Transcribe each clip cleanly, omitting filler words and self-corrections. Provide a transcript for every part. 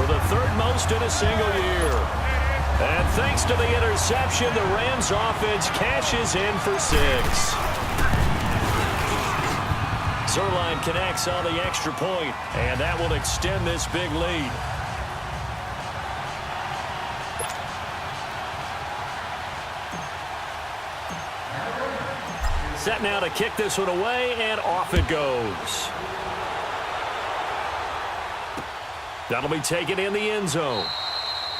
for the third most in a single year. And thanks to the interception, the Rams offense cashes in for 6. Zerline connects on the extra point, and that will extend this big lead. Set now to kick this one away, and off it goes. That'll be taken in the end zone.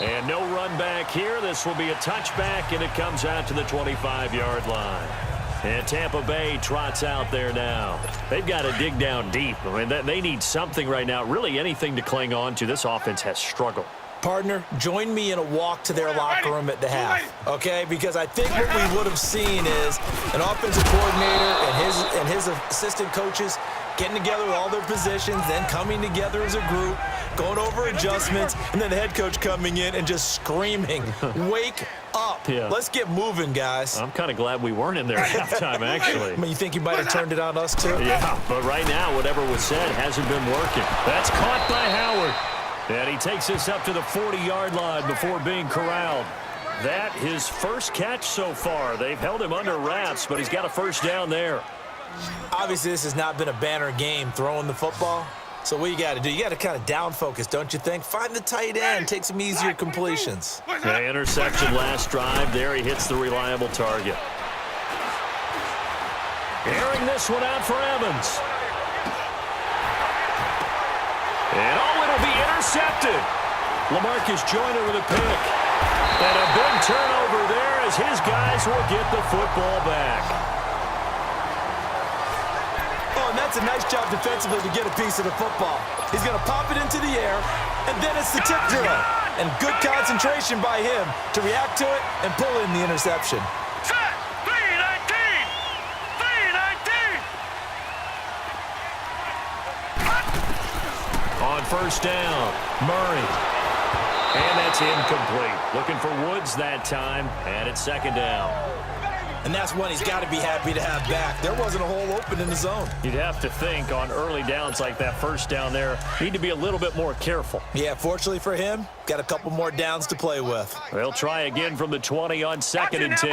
And no run back here. This will be a touchback, and it comes out to the 25-yard line. And Tampa Bay trots out there now. They've got to dig down deep. I mean, they need something right now, really anything to cling on to. This offense has struggled. Partner, join me in a walk to their locker room at the half, okay? Because I think what we would have seen is an offensive coordinator and his assistant coaches getting together with all their positions, then coming together as a group, going over adjustments, and then the head coach coming in and just screaming, wake up. Yeah. Let's get moving, guys. I'm kind of glad we weren't in there at halftime, actually. I mean, you think you might have turned it on us, too? Yeah, but right now, whatever was said hasn't been working. That's caught by Howard. And he takes this up to the 40-yard line before being corralled. That his first catch so far. They've held him under wraps, but he's got a first down there. Obviously, this has not been a banner game throwing the football. So what you got to do, you got to kind of down focus, don't you think? Find the tight end, take some easier completions. The interception last drive. There he hits the reliable target. Airing this one out for Evans. And it'll be intercepted. LaMarcus Joyner with a pick. And a big turnover there as his guys will get the football back. Oh, and that's a nice job defensively to get a piece of the football. He's going to pop it into the air, and then it's the tip drill. And good concentration by him to react to it and pull in the interception. On first down, Murray. And that's incomplete. Looking for Woods that time, and it's second down. And that's one he's got to be happy to have back. There wasn't a hole open in the zone. You'd have to think on early downs like that first down there, need to be a little bit more careful. Yeah, fortunately for him, got a couple more downs to play with. They'll try again from the 20 on second and 10.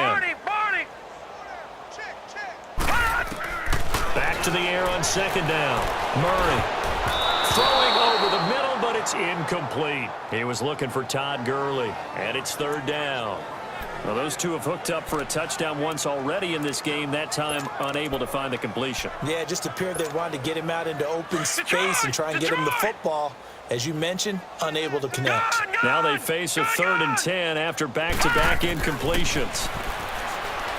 Back to the air on second down. Murray. Throwing over the middle, but it's incomplete. He was looking for Todd Gurley, and it's third down. Well, those two have hooked up for a touchdown once already in this game, that time unable to find the completion. Yeah, it just appeared they wanted to get him out into open space and try and get him the football. As you mentioned, unable to connect. Now they face a third and 10 after back-to-back incompletions.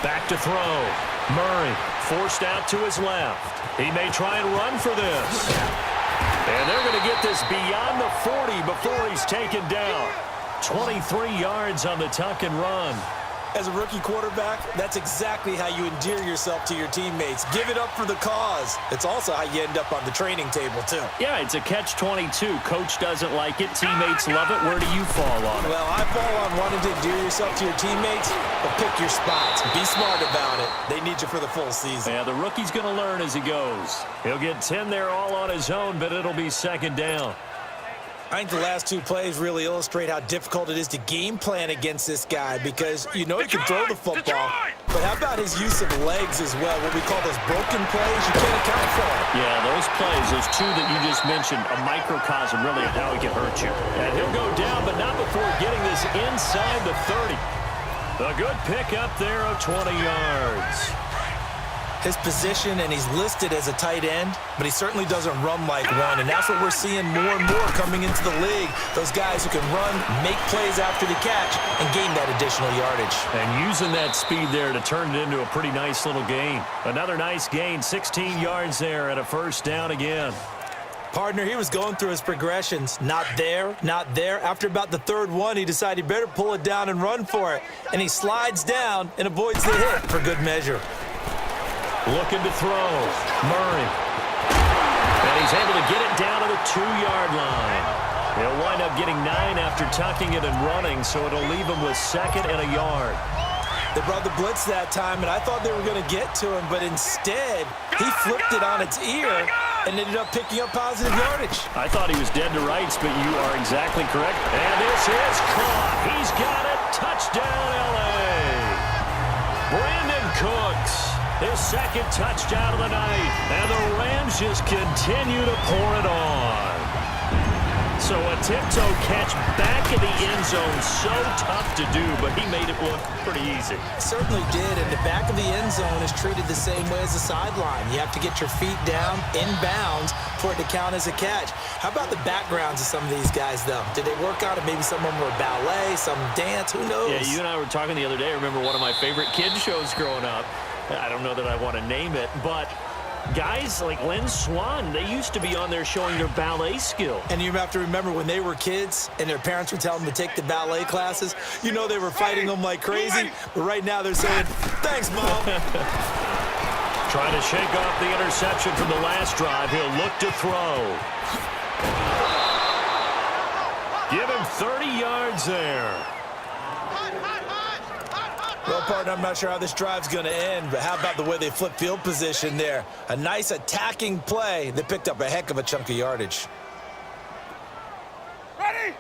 Back to throw. Murray forced out to his left. He may try and run for this. And they're going to get this beyond the 40 before he's taken down. 23 yards on the tuck and run. As a rookie quarterback, that's exactly how you endear yourself to your teammates. Give it up for the cause. It's also how you end up on the training table, too. Yeah, it's a catch-22. Coach doesn't like it. Teammates love it. Where do you fall on it? Well, I fall on wanting to endear yourself to your teammates, but pick your spots. Be smart about it. They need you for the full season. Yeah, the rookie's going to learn as he goes. He'll get 10 there all on his own, but it'll be second down. I think the last two plays really illustrate how difficult it is to game plan against this guy because you know he can throw the football, but how about his use of legs as well? What we call those broken plays, you can't account for it. Yeah, those plays, those two that you just mentioned, a microcosm really of how he can hurt you. And he'll go down, but not before getting this inside the 30. A good pick up there of 20 yards. His position, and he's listed as a tight end, but he certainly doesn't run like one, and that's what we're seeing more and more coming into the league. Those guys who can run, make plays after the catch, and gain that additional yardage. And using that speed there to turn it into a pretty nice little gain. Another nice gain, 16 yards there, and a first down again. Partner, he was going through his progressions. Not there, not there. After about the third one, he decided he better pull it down and run for it. And he slides down and avoids the hit for good measure. Looking to throw. Murray. And he's able to get it down to the 2-yard line. He'll wind up getting 9 after tucking it and running, so it'll leave him with second and a yard. They brought the blitz that time, and I thought they were going to get to him, but instead, he flipped it on its ear and ended up picking up positive yardage. I thought he was dead to rights, but you are exactly correct. And this is caught. He's got it. Touchdown, L.A. Brandon Cooks, his second touchdown of the night. And the Rams just continue to pour it on. So a tiptoe catch back in the end zone, so tough to do, but he made it look pretty easy. Certainly did, and the back of the end zone is treated the same way as the sideline. You have to get your feet down, inbounds, for it to count as a catch. How about the backgrounds of some of these guys, though? Did they work out? Maybe some of them were ballet, some dance, who knows? Yeah, you and I were talking the other day. I remember one of my favorite kids shows growing up. I don't know that I want to name it, but guys like Lynn Swann, they used to be on there showing their ballet skill. And you have to remember when they were kids and their parents would tell them to take the ballet classes, you know they were fighting them like crazy. But right now they're saying, thanks, Mom. Trying to shake off the interception from the last drive. He'll look to throw. Give him 30 yards there. Well, partner, I'm not sure how this drive's going to end, but how about the way they flip field position there? A nice attacking play that picked up a heck of a chunk of yardage. Ready?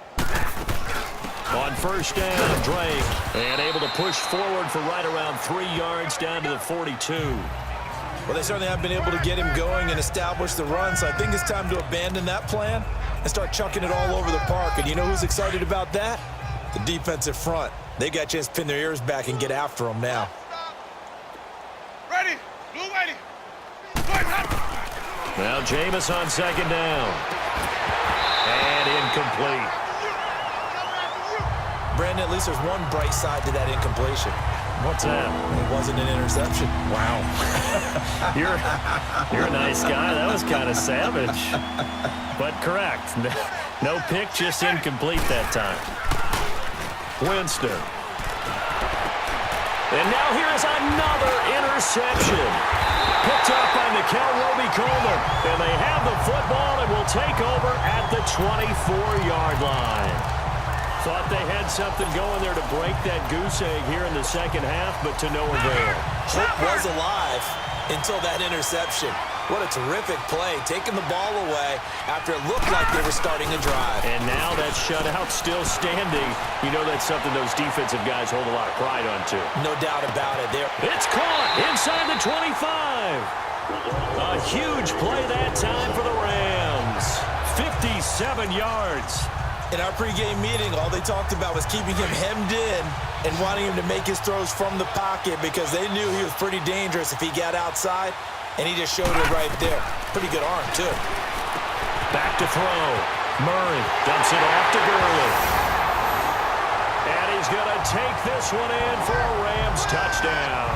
On first down, Drake, and able to push forward for right around 3 yards down to the 42. Well, they certainly haven't been able to get him going and establish the run, so I think it's time to abandon that plan and start chucking it all over the park. And you know who's excited about that? The defensive front. They got a chance to pin their ears back and get after them now. Ready? Blue ready. Now Jameis on second down. And incomplete. Brandon, at least there's one bright side to that incompletion. What's that? It wasn't an interception. Wow. you're a nice guy. That was kind of savage. But correct. No pick, just incomplete that time. Winston. And now here is another interception. Picked up by Nikel Roby-Coleman. And they have the football and will take over at the 24-yard line. Thought they had something going there to break that goose egg here in the second half, but to no avail. Hope was alive until that interception. What a terrific play, taking the ball away after it looked like they were starting a drive. And now that shutout still standing. You know that's something those defensive guys hold a lot of pride on, too. No doubt about it. It's caught inside the 25. A huge play that time for the Rams. 57 yards. In our pregame meeting, all they talked about was keeping him hemmed in and wanting him to make his throws from the pocket because they knew he was pretty dangerous if he got outside. And he just showed it right there. Pretty good arm, too. Back to throw. Murray dumps it off to Gurley. And he's going to take this one in for a Rams touchdown.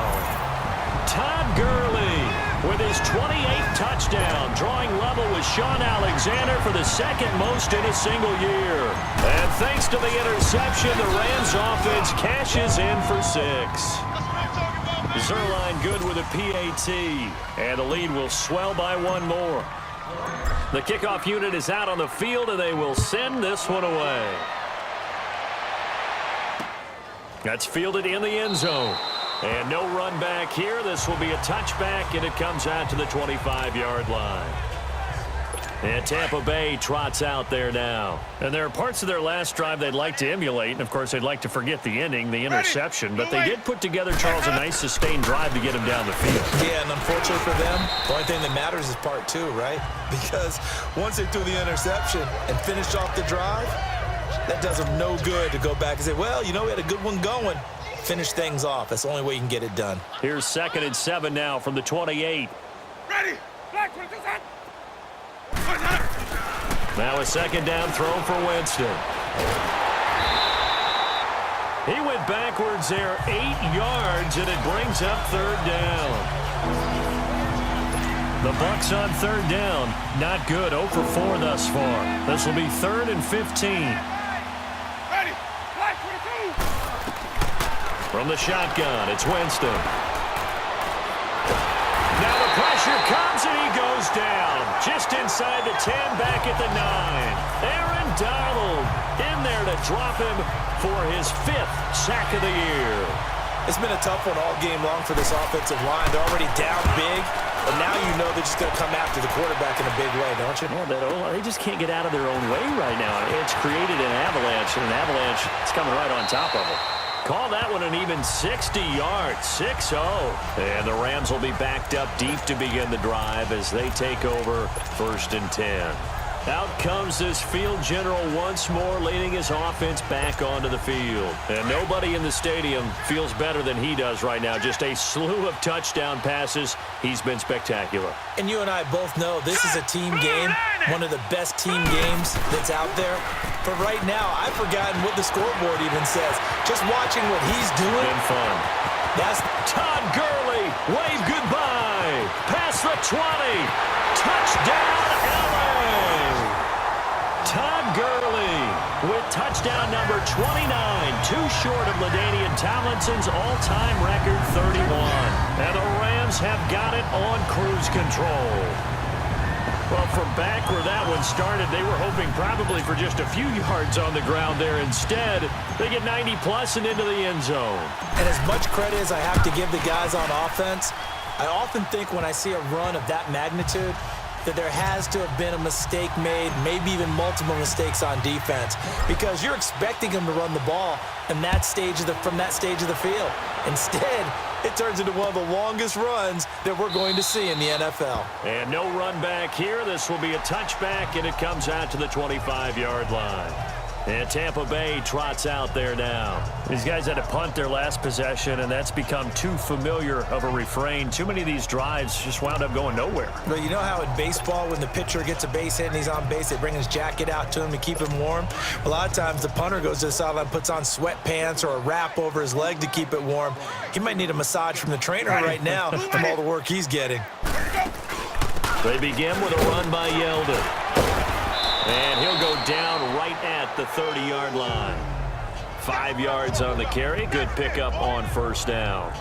Todd Gurley with his 28th touchdown, drawing level with Sean Alexander for the second most in a single year. And thanks to the interception, the Rams offense cashes in for 6. Zerline good with a PAT, and the lead will swell by one more. The kickoff unit is out on the field, and they will send this one away. That's fielded in the end zone. And no run back here. This will be a touchback, and it comes out to the 25-yard line. And Tampa Bay trots out there now. And there are parts of their last drive they'd like to emulate. And, of course, they'd like to forget the ending, the interception. But they did put together, Charles, a nice sustained drive to get him down the field. Yeah, and unfortunately for them, the only thing that matters is part 2, right? Because once they threw the interception and finished off the drive, that does them no good to go back and say, well, you know, we had a good one going. Finish things off. That's the only way you can get it done. Here's 2nd and 7 now from the 28. Ready? Black, what is that? Now a second down throw for Winston. He went backwards there 8 yards, and it brings up 3rd down. The Bucs on 3rd down. Not good. 0 for 4 thus far. This will be 3rd and 15. Ready? Black, 22. From the shotgun, it's Winston. Now the pressure comes, and he goes down. Just inside the 10, back at the 9. Aaron Donald in there to drop him for his 5th sack of the year. It's been a tough one all game long for this offensive line. They're already down big, but now you know they're just going to come after the quarterback in a big way, don't you? Yeah, they just can't get out of their own way right now. It's created an avalanche, and an avalanche is coming right on top of them. Call that one an even 60 yards, 6-0. And the Rams will be backed up deep to begin the drive as they take over 1st and 10. Out comes this field general once more, leading his offense back onto the field. And nobody in the stadium feels better than he does right now. Just a slew of touchdown passes. He's been spectacular. And you and I both know this is a team game, one of the best team games that's out there. But right now, I've forgotten what the scoreboard even says. Just watching what he's doing. Been fun. That's Todd Gurley. Wave goodbye. Past the 20. Touchdown, LA. Todd Gurley with touchdown number 29, too short of LaDainian Tomlinson's all-time record 31. And the Rams have got it on cruise control. Well, from back where that one started, they were hoping probably for just a few yards on the ground there. Instead, they get 90-plus and into the end zone. And as much credit as I have to give the guys on offense, I often think when I see a run of that magnitude that there has to have been a mistake made, maybe even multiple mistakes on defense, because you're expecting them to run the ball in that stage from that stage of the field. Instead, it turns into one of the longest runs that we're going to see in the NFL. And no run back here. This will be a touchback, and it comes out to the 25-yard line. And Tampa Bay trots out there now. These guys had to punt their last possession, and that's become too familiar of a refrain. Too many of these drives just wound up going nowhere. But you know how in baseball, when the pitcher gets a base hit and he's on base, they bring his jacket out to him to keep him warm? A lot of times the punter goes to the sideline, puts on sweatpants or a wrap over his leg to keep it warm. He might need a massage from the trainer right now from all the work he's getting. They begin with a run by Yeldon. And he'll go down right at the 30-yard line. 5 yards on the carry. Good pickup on 1st down.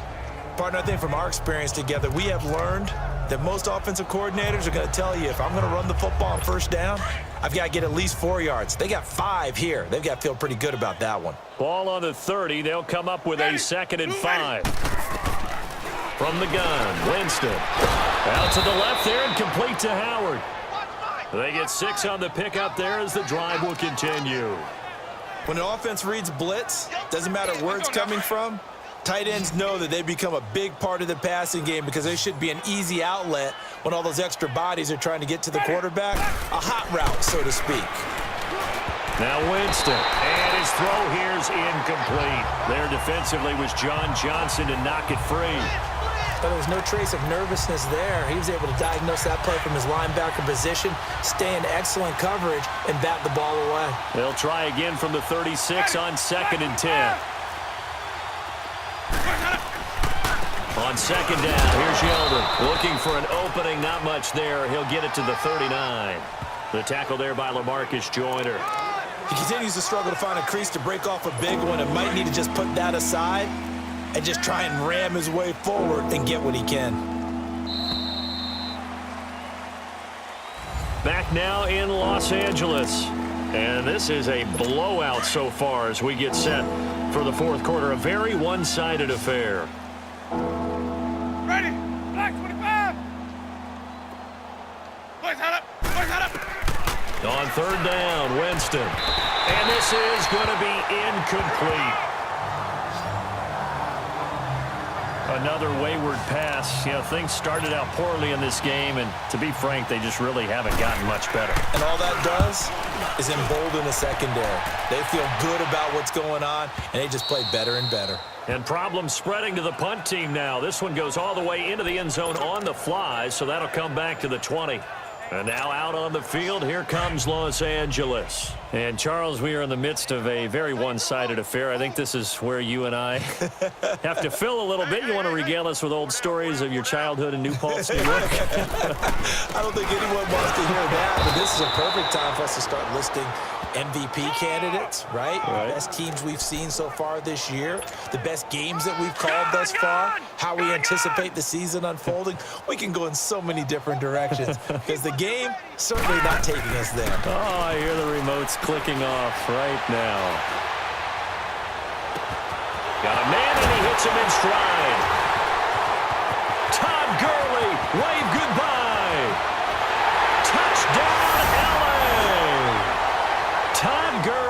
Partner, I think from our experience together, we have learned that most offensive coordinators are going to tell you, if I'm going to run the football on 1st down, I've got to get at least 4 yards. They got 5 here. They've got to feel pretty good about that one. Ball on the 30. They'll come up with a 2nd and 5. From the gun, Winston. Out to the left there and complete to Howard. They get 6 on the pickup there as the drive will continue. When an offense reads blitz, doesn't matter where it's coming from, tight ends know that they become a big part of the passing game because they should be an easy outlet when all those extra bodies are trying to get to the quarterback. A hot route, so to speak. Now Winston, and his throw here's incomplete. There defensively was John Johnson to knock it free. But there was no trace of nervousness there. He was able to diagnose that play from his linebacker position, stay in excellent coverage, and bat the ball away. They'll try again from the 36 on 2nd and 10. On 2nd down, here's Yeldon. Looking for an opening, not much there. He'll get it to the 39. The tackle there by LaMarcus Joyner. He continues to struggle to find a crease to break off a big one and might need to just put that aside and just try and ram his way forward and get what he can. Back now in Los Angeles. And this is a blowout so far as we get set for the 4th quarter. A very one-sided affair. Ready, black 25. Boys, head up. Boys, head up. On 3rd down, Winston. And this is going to be incomplete. Another wayward pass. You know, things started out poorly in this game, and to be frank, they just really haven't gotten much better. And all that does is embolden the secondary. They feel good about what's going on, and they just play better and better. And problems spreading to the punt team now. This one goes all the way into the end zone on the fly, so that'll come back to the 20. And now out on the field, here comes Los Angeles. And, Charles, we are in the midst of a very one-sided affair. I think this is where you and I have to fill a little bit. You want to regale us with old stories of your childhood in New Paltz, New York? I don't think anyone wants to hear that, but this is a perfect time for us to start listing MVP candidates, right? The best teams we've seen so far this year, the best games that we've called thus far, how we anticipate the season unfolding. We can go in so many different directions because the game certainly not taking us there. Oh, I hear the remotes clicking off right now. Got a man, and he hits him in stride. Todd Gurley, wave goodbye. Touchdown, L.A. Todd Gurley